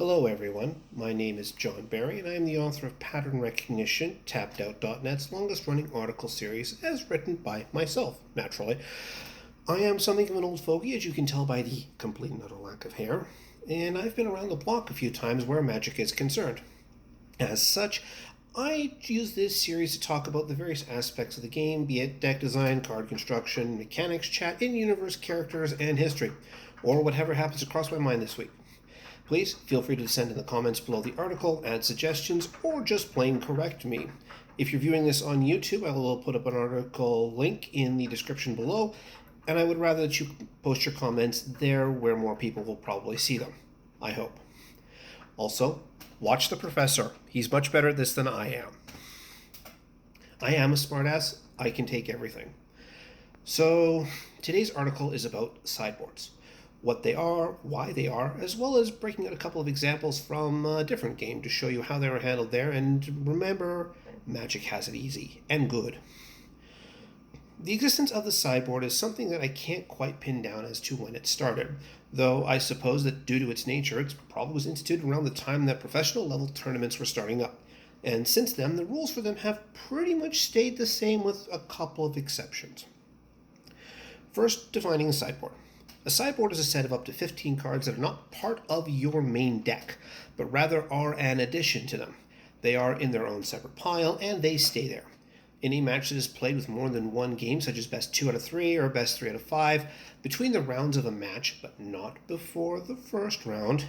Hello everyone, my name is John Barry and I am the author of Pattern Recognition, TappedOut.net's longest running article series as written by myself, naturally. I am something of an old fogey, as you can tell by the complete and utter lack of hair, and I've been around the block a few times where magic is concerned. As such, I use this series to talk about the various aspects of the game, be it deck design, card construction, mechanics, chat, in-universe characters, and history, or whatever happens to cross my mind this week. Please feel free to send in the comments below the article, add suggestions, or just plain correct me. If you're viewing this on YouTube, I will put up an article link in the description below, and I would rather that you post your comments there where more people will probably see them. I hope. Also, watch the professor. He's much better at this than I am. I am a smartass. I can take everything. So, today's article is about sideboards. What they are, why they are, as well as breaking out a couple of examples from a different game to show you how they were handled there, and remember, Magic has it easy and good. The existence of the sideboard is something that I can't quite pin down as to when it started, though I suppose that due to its nature, it probably was instituted around the time that professional level tournaments were starting up, and since then, the rules for them have pretty much stayed the same with a couple of exceptions. First, defining a sideboard. A sideboard is a set of up to 15 cards that are not part of your main deck, but rather are an addition to them. They are in their own separate pile, and they stay there. In a match that is played with more than one game, such as best 2 out of 3 or best 3 out of 5, between the rounds of a match, but not before the first round,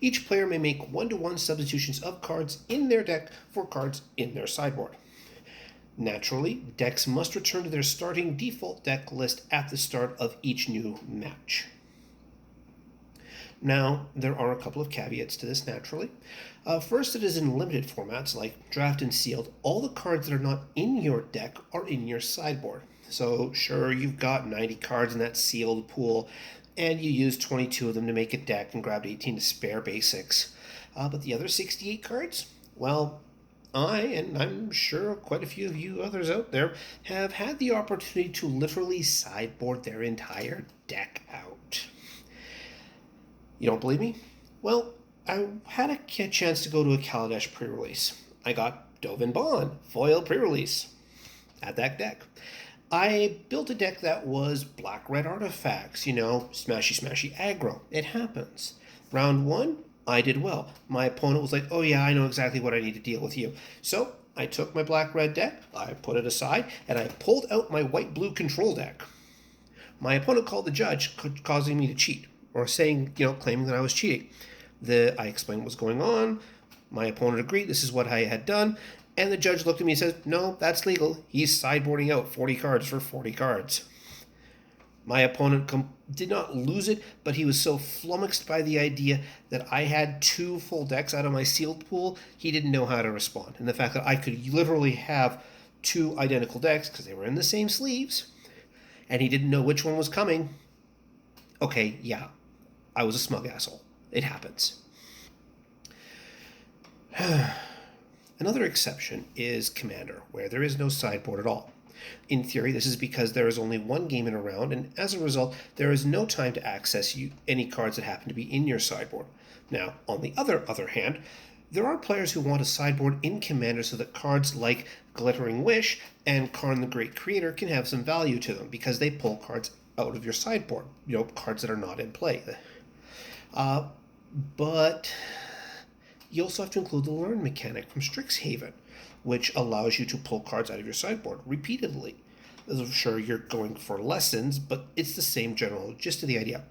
each player may make 1-to-1 substitutions of cards in their deck for cards in their sideboard. Naturally, decks must return to their starting default deck list at the start of each new match. Now, there are a couple of caveats to this, naturally. First, it is in limited formats like draft and sealed. All the cards that are not in your deck are in your sideboard. So, sure, you've got 90 cards in that sealed pool, and you use 22 of them to make a deck and grabbed 18 to spare basics. But the other 68 cards? Well, and I'm sure quite a few of you others out there, have had the opportunity to literally sideboard their entire deck out. You don't believe me? Well, I had a chance to go to a Kaladesh pre-release. I got Dovin Bond, foil pre-release, at that deck. I built a deck that was black-red artifacts, smashy aggro. It happens. Round 1, I did well. My opponent was like, oh yeah, I know exactly what I need to deal with you. So I took my black-red deck, I put it aside, and I pulled out my white-blue control deck. My opponent called the judge, causing me to cheat, or claiming that I was cheating. I explained what was going on, my opponent agreed this is what I had done, and the judge looked at me and said, no, that's legal. He's sideboarding out 40 cards for 40 cards. My opponent did not lose it, but he was so flummoxed by the idea that I had 2 full decks out of my sealed pool, he didn't know how to respond. And the fact that I could literally have 2 identical decks, because they were in the same sleeves, and he didn't know which one was coming. Okay, yeah, I was a smug asshole. It happens. Another exception is Commander, where there is no sideboard at all. In theory, this is because there is only one game in a round, and as a result, there is no time to access any cards that happen to be in your sideboard. Now, on the other hand, there are players who want a sideboard in Commander so that cards like Glittering Wish and Karn the Great Creator can have some value to them, because they pull cards out of your sideboard, cards that are not in play. But you also have to include the Learn mechanic from Strixhaven, which allows you to pull cards out of your sideboard repeatedly. I'm sure you're going for lessons, but it's the same general gist of the idea.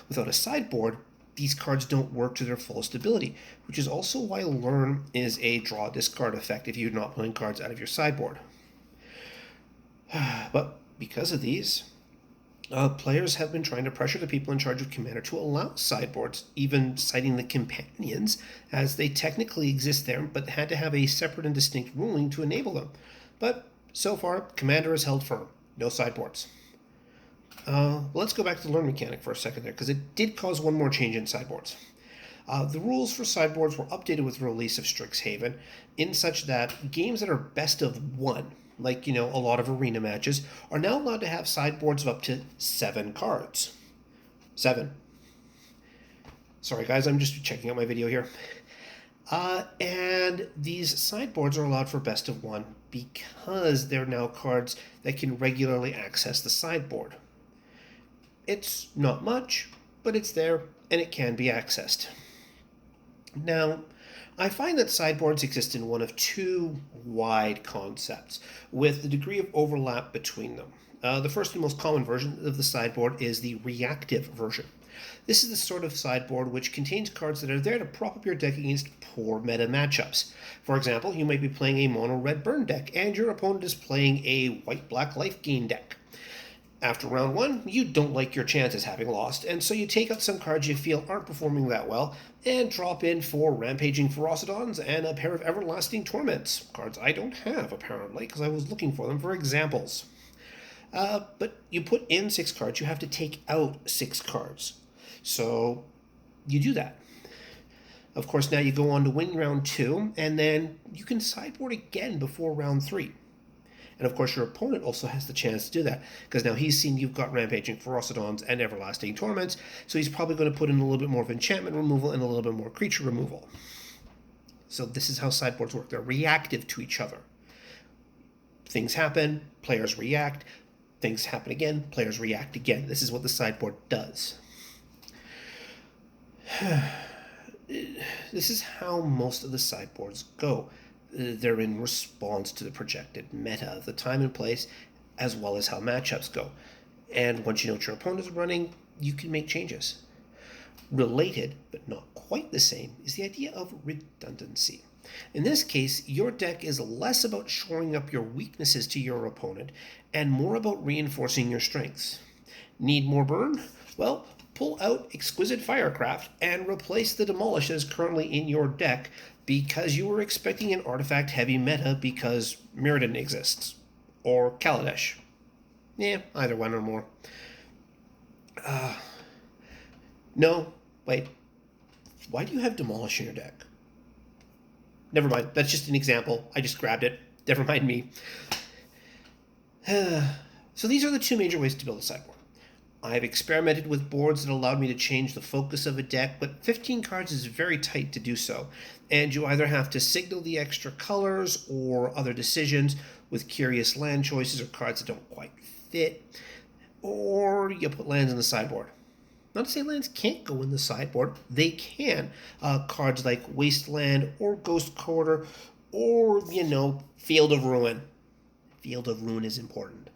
Without a sideboard, these cards don't work to their fullest ability, which is also why Learn is a draw-discard effect if you're not pulling cards out of your sideboard. But because of these, players have been trying to pressure the people in charge of Commander to allow sideboards, even citing the companions, as they technically exist there, but had to have a separate and distinct ruling to enable them. But so far, Commander has held firm. No sideboards. Let's go back to the Learn mechanic for a second there, because it did cause one more change in sideboards. The rules for sideboards were updated with the release of Strixhaven, in such that games that are best of 1, like, a lot of arena matches, are now allowed to have sideboards of up to 7 cards. 7. Sorry guys, I'm just checking out my video here. And these sideboards are allowed for best of one because they're now cards that can regularly access the sideboard. It's not much, but it's there and it can be accessed. Now, I find that sideboards exist in one of two wide concepts, with the degree of overlap between them. The first and most common version of the sideboard is the reactive version. This is the sort of sideboard which contains cards that are there to prop up your deck against poor meta matchups. For example, you might be playing a mono red burn deck, and your opponent is playing a white black life gain deck. After round one, you don't like your chances having lost, and so you take out some cards you feel aren't performing that well, and drop in 4 Rampaging Ferocidons and a pair of Everlasting Torments. Cards I don't have, apparently, because I was looking for them for examples. But you put in 6 cards, you have to take out 6 cards. So you do that. Of course, now you go on to win round 2, and then you can sideboard again before round 3. And of course, your opponent also has the chance to do that, because now he's seen you've got Rampaging Ferocidons and Everlasting Torments, so he's probably going to put in a little bit more of enchantment removal and a little bit more creature removal. So this is how sideboards work. They're reactive to each other. Things happen, players react. Things happen again, players react again. This is what the sideboard does. This is how most of the sideboards go. They're in response to the projected meta of the time and place, as well as how matchups go. And once you know what your opponent is running, you can make changes. Related, but not quite the same, is the idea of redundancy. In this case, your deck is less about shoring up your weaknesses to your opponent and more about reinforcing your strengths. Need more burn? Well, pull out Exquisite Firecraft and replace the Demolish that is currently in your deck because you were expecting an artifact-heavy meta because Mirrodin exists. Or Kaladesh. Either one or more. No, wait. Why do you have Demolish in your deck? Never mind, that's just an example. I just grabbed it. Never mind me. So these are the two major ways to build a sideboard. I've experimented with boards that allowed me to change the focus of a deck, but 15 cards is very tight to do so, and you either have to signal the extra colors or other decisions with curious land choices or cards that don't quite fit, or you put lands in the sideboard. Not to say lands can't go in the sideboard, they can. Cards like Wasteland or Ghost Quarter or, Field of Ruin. Field of Ruin is important.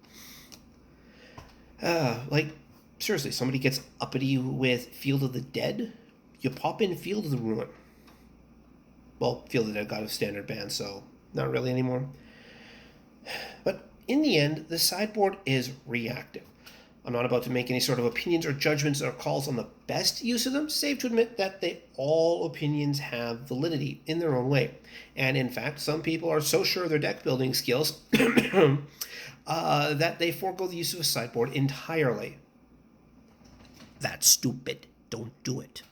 Seriously, somebody gets uppity with Field of the Dead, you pop in Field of the Ruin. Well, Field of the Dead got a standard ban, so not really anymore. But in the end, the sideboard is reactive. I'm not about to make any sort of opinions or judgments or calls on the best use of them, save to admit that all opinions have validity in their own way. And in fact, some people are so sure of their deck building skills that they forego the use of a sideboard entirely. That's stupid. Don't do it.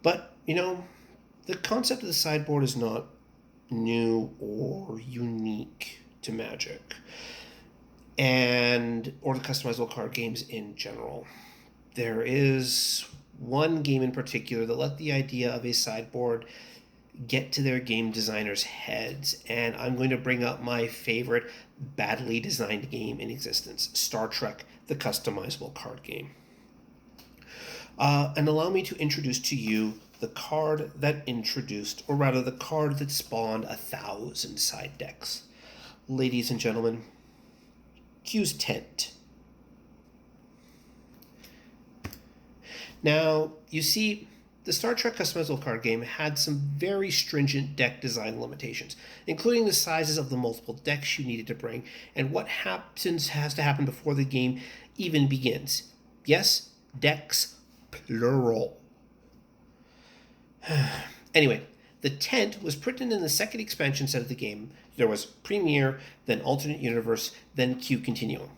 But, the concept of the sideboard is not new or unique to Magic or the customizable card games in general. There is one game in particular that let the idea of a sideboard get to their game designers' heads, and I'm going to bring up my favorite badly designed game in existence, Star Trek, the customizable card game. And allow me to introduce to you the card that the card that spawned 1,000 side decks. Ladies and gentlemen, Q's Tent. Now, you see, the Star Trek customizable card game had some very stringent deck design limitations, including the sizes of the multiple decks you needed to bring, and what has to happen before the game even begins. Yes, decks, plural. Anyway, the tent was printed in the second expansion set of the game. There was Premier, then Alternate Universe, then Q Continuum.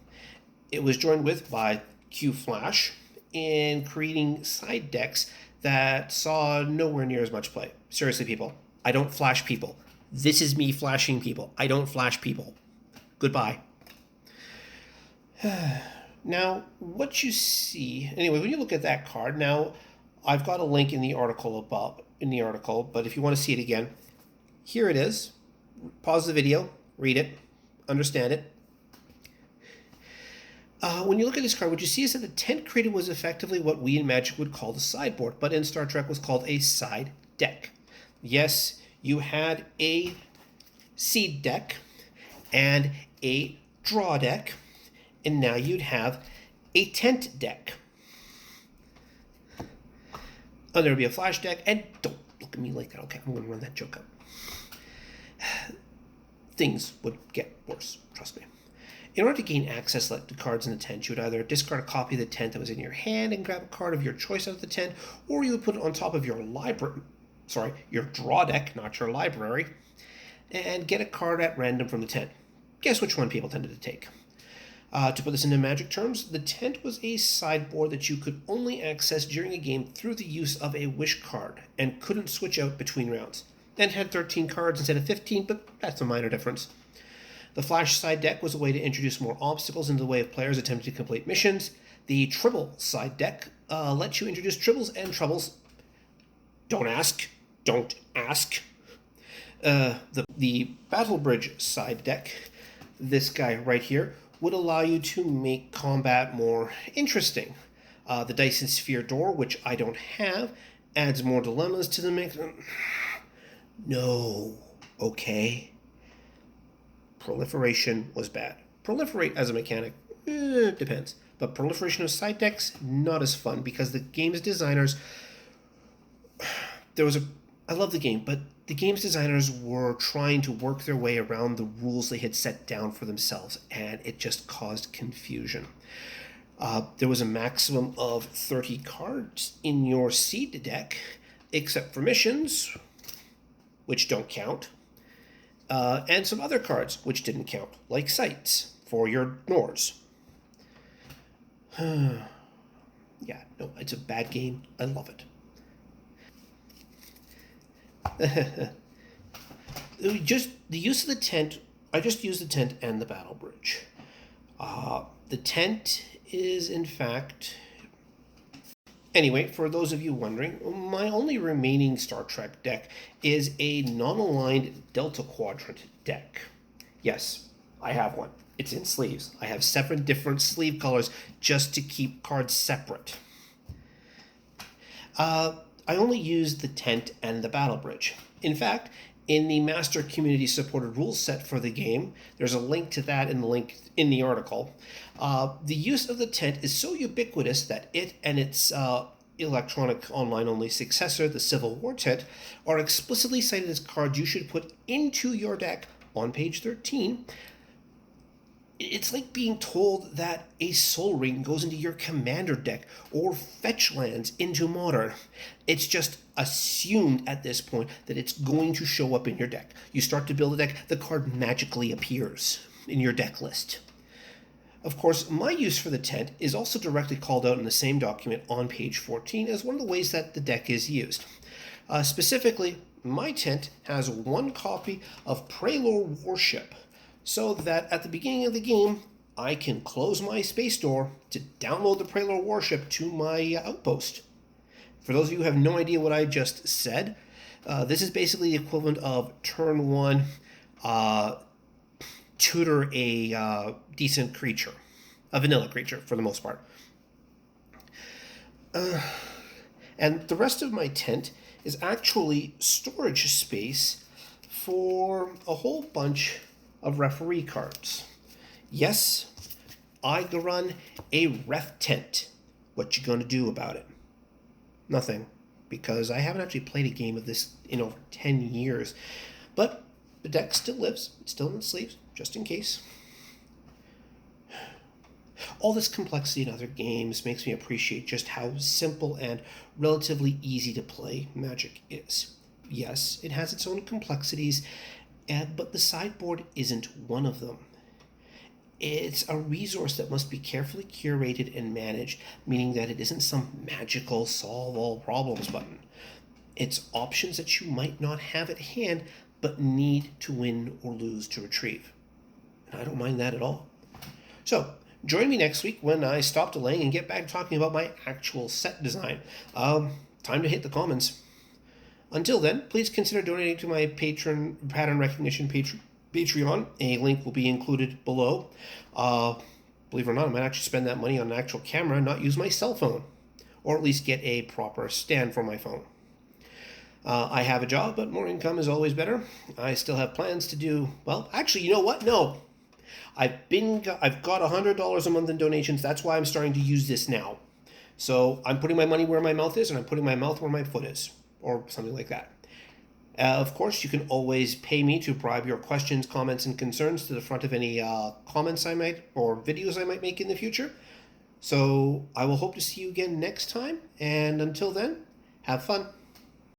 It was joined by Q Flash in creating side decks that saw nowhere near as much play. Seriously, people, I don't flash people. This is me flashing people. I don't flash people. Goodbye. Now, what you see, anyway, when you look at that card, now I've got a link in the article but if you want to see it again, here it is. Pause the video, read it, understand it. When you look at this card, what you see is that the tent created was effectively what we in Magic would call the sideboard, but in Star Trek was called a side deck. Yes, you had a seed deck and a draw deck, and now you'd have a tent deck. Oh, there would be a flash deck, and don't look at me like that. Okay, I'm going to run that joke out. Things would get worse, trust me. In order to gain access to cards in the tent, you would either discard a copy of the tent that was in your hand and grab a card of your choice out of the tent, or you would put it on top of your your draw deck, not your library, and get a card at random from the tent. Guess which one people tended to take? To put this into Magic terms, the tent was a sideboard that you could only access during a game through the use of a wish card, and couldn't switch out between rounds. And had 13 cards instead of 15, but that's a minor difference. The flash side deck was a way to introduce more obstacles into the way of players attempting to complete missions. The tribble side deck lets you introduce tribbles and troubles. Don't ask. The Battle Bridge side deck, this guy right here, would allow you to make combat more interesting. The Dyson Sphere door, which I don't have, adds more dilemmas to the mix. No. Okay. Proliferation was bad. Proliferate as a mechanic, depends. But proliferation of side decks, not as fun, because the game's designers... I love the game, but the game's designers were trying to work their way around the rules they had set down for themselves, and it just caused confusion. There was a maximum of 30 cards in your seed deck, except for missions, which don't count, and some other cards which didn't count, like sites for your Nors. Yeah, no, it's a bad game. I love it. Just the use of the tent, I just used the tent and the Battle Bridge. The tent is, in fact... Anyway, for those of you wondering, my only remaining Star Trek deck is a non-aligned Delta Quadrant deck. Yes, I have one. It's in sleeves. I have 7 different sleeve colors just to keep cards separate. I only used the tent and the Battle Bridge. In fact, in the Master Community Supported Rules set for the game, there's a link to that in the article. The use of the tent is so ubiquitous that it and its electronic online-only successor, the Civil War tent, are explicitly cited as cards you should put into your deck on page 13. It's like being told that a Soul Ring goes into your Commander deck or fetch lands into Modern. It's just assumed at this point that it's going to show up in your deck. You start to build a deck, the card magically appears in your deck list. Of course, my use for the tent is also directly called out in the same document on page 14 as one of the ways that the deck is used. Specifically, my tent has 1 copy of Prelor Warship, so that at the beginning of the game, I can close my space door to download the Prelor Warship to my outpost. For those of you who have no idea what I just said, this is basically the equivalent of turn 1, tutor a decent creature, a vanilla creature for the most part. And the rest of my tent is actually storage space for a whole bunch of referee cards. Yes, I run a ref tent. What you gonna do about it? Nothing, because I haven't actually played a game of this in over 10 years. But the deck still lives, it's still in the sleeves, just in case. All this complexity in other games makes me appreciate just how simple and relatively easy to play Magic is. Yes, it has its own complexities, but the sideboard isn't one of them. It's a resource that must be carefully curated and managed, meaning that it isn't some magical solve all problems button. It's options that you might not have at hand, but need to win or lose to retrieve. And I don't mind that at all. So, Join me next week when I stop delaying and get back to talking about my actual set design. Time to hit the comments. Until then, please consider donating to my pattern recognition Patreon. A link will be included below. Believe it or not, I might actually spend that money on an actual camera and not use my cell phone, or at least get a proper stand for my phone. I have a job, but more income is always better. I still have plans to do, well, actually, you know what? No. I've got $100 a month in donations. That's why I'm starting to use this now. So I'm putting my money where my mouth is, and I'm putting my mouth where my foot is, or something like that. Of course, you can always pay me to bribe your questions, comments, and concerns to the front of any comments I might, or videos I might make in the future. So I will hope to see you again next time, and until then, have fun.